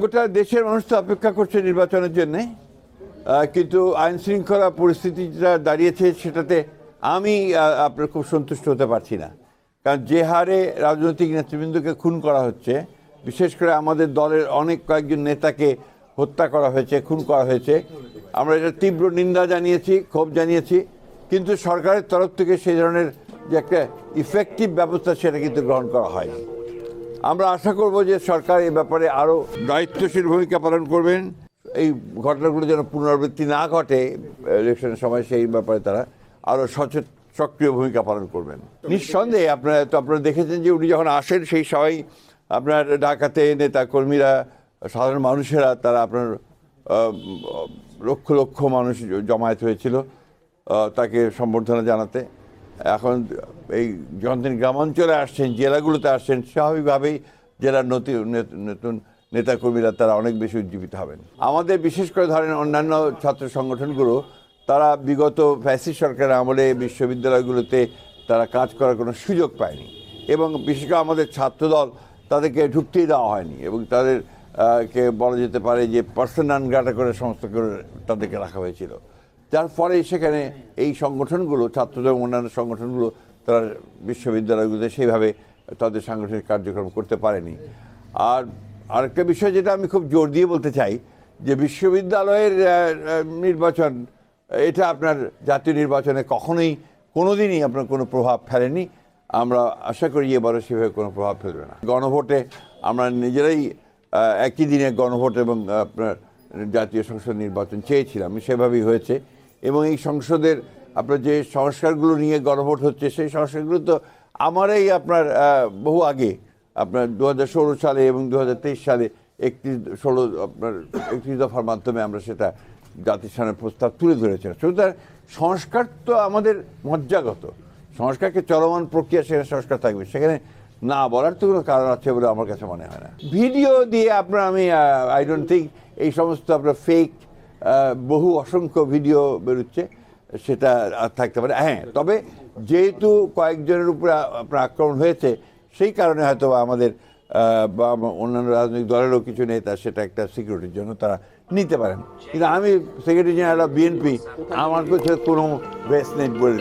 গোটা দেশের মানুষ তো অপেক্ষা করছে নির্বাচনের জন্য, কিন্তু আইন শৃঙ্খলা পরিস্থিতিটা দাঁড়িয়েছে সেটাতে আমি আপনার খুব সন্তুষ্ট হতে পারছি না। কারণ যে হারে রাজনৈতিক নেতৃবৃন্দকে খুন করা হচ্ছে, বিশেষ করে আমাদের দলের অনেক কয়েকজন নেতাকে হত্যা করা হয়েছে, খুন করা হয়েছে, আমরা এটা তীব্র নিন্দা জানিয়েছি, ক্ষোভ জানিয়েছি, কিন্তু সরকারের তরফ থেকে সেই ধরনের যে একটা ইফেক্টিভ ব্যবস্থা সেটা কিন্তু গ্রহণ করা হয়নি। আমরা আশা করব যে সরকার এ ব্যাপারে আরও দায়িত্বশীল ভূমিকা পালন করবেন, এই ঘটনাগুলো যেন পুনরাবৃত্তি না ঘটে ইলেকশনের সময়, সেই ব্যাপারে তারা আরও সক্রিয় ভূমিকা পালন করবেন। নিঃসন্দেহে আপনারা দেখেছেন যে উনি যখন আসেন সেই সময় আপনার ঢাকাতে নেতা কর্মীরা, সাধারণ মানুষেরা, তারা আপনার লক্ষ লক্ষ মানুষ জমায়েত হয়েছিল তাকে সম্বর্ধনা জানাতে। এখন এই যখন তিনি গ্রামাঞ্চলে আসছেন, জেলাগুলোতে আসছেন, স্বাভাবিকভাবেই জেলার নতুন নেতাকর্মীরা তারা অনেক বেশি উজ্জীবিত হবেন। আমাদের বিশেষ করে ধরেন অন্যান্য ছাত্র সংগঠনগুলো, তারা বিগত ফ্যাসিস্ট সরকারের আমলে বিশ্ববিদ্যালয়গুলোতে তারা কাজ করার কোনো সুযোগ পায়নি, এবং বিশেষ করে আমাদের ছাত্রদল, তাদেরকে ঢুকতেই দেওয়া হয়নি, এবং তাদেরকে বলা যেতে পারে যে পার্সন নন গ্রাটা করে সমস্ত করে তাদেরকে রাখা হয়েছিল। যার ফলে সেখানে এই সংগঠনগুলো, ছাত্রদল এবং অন্যান্য সংগঠনগুলো, তারা বিশ্ববিদ্যালয়গুলোতে সেইভাবে তাদের সাংগঠনিক কার্যক্রম করতে পারেনি। আর আরেকটা বিষয় যেটা আমি খুব জোর দিয়ে বলতে চাই, যে বিশ্ববিদ্যালয়ের নির্বাচন, এটা আপনার জাতীয় নির্বাচনে কখনোই কোনোদিনই আপনার কোনো প্রভাব ফেলেনি। আমরা আশা করি এবারও সেভাবে কোনো প্রভাব ফেলবে না। গণভোটে আমরা নিজেরাই একই দিনে গণভোট এবং আপনার জাতীয় সংসদ নির্বাচন চেয়েছিলাম, সেভাবেই হয়েছে। এবং এই সংসদের আপনার যে সংস্কারগুলো নিয়ে গণভোট হচ্ছে, সেই সংস্কারগুলো তো আমারই আপনার বহু আগে, আপনার 2016 সালে এবং 2023 সালে 31 দফার মাধ্যমে আমরা সেটা জাতির সামনে প্রস্তাব তুলে ধরেছিলাম। সুতরাং সংস্কার তো আমাদের মজ্জাগত, সংস্কারকে চলমান প্রক্রিয়া, সেখানে সংস্কার থাকবে, সেখানে না বলার তো কোনো কারণ আছে বলে আমার কাছে মনে হয় না। ভিডিও দিয়ে আপনার আই ডোন্ট থিঙ্ক এই সমস্ত আপনার ফেক বহু অসংখ্য ভিডিও বেরোচ্ছে, সেটা থাকতে পারে। হ্যাঁ, তবে যেহেতু কয়েকজনের উপরে আপনার আক্রমণ হয়েছে, সেই কারণে হয়তো আমাদের বা অন্যান্য রাজনৈতিক দলেরও কিছু নেতা সেটা একটা সিকিউরিটির জন্য তারা নিতে পারেন, কিন্তু আমি সেক্রেটারি জেনারেল অফ বিএনপি, আমার কাছে কোনো বেস নেই বলে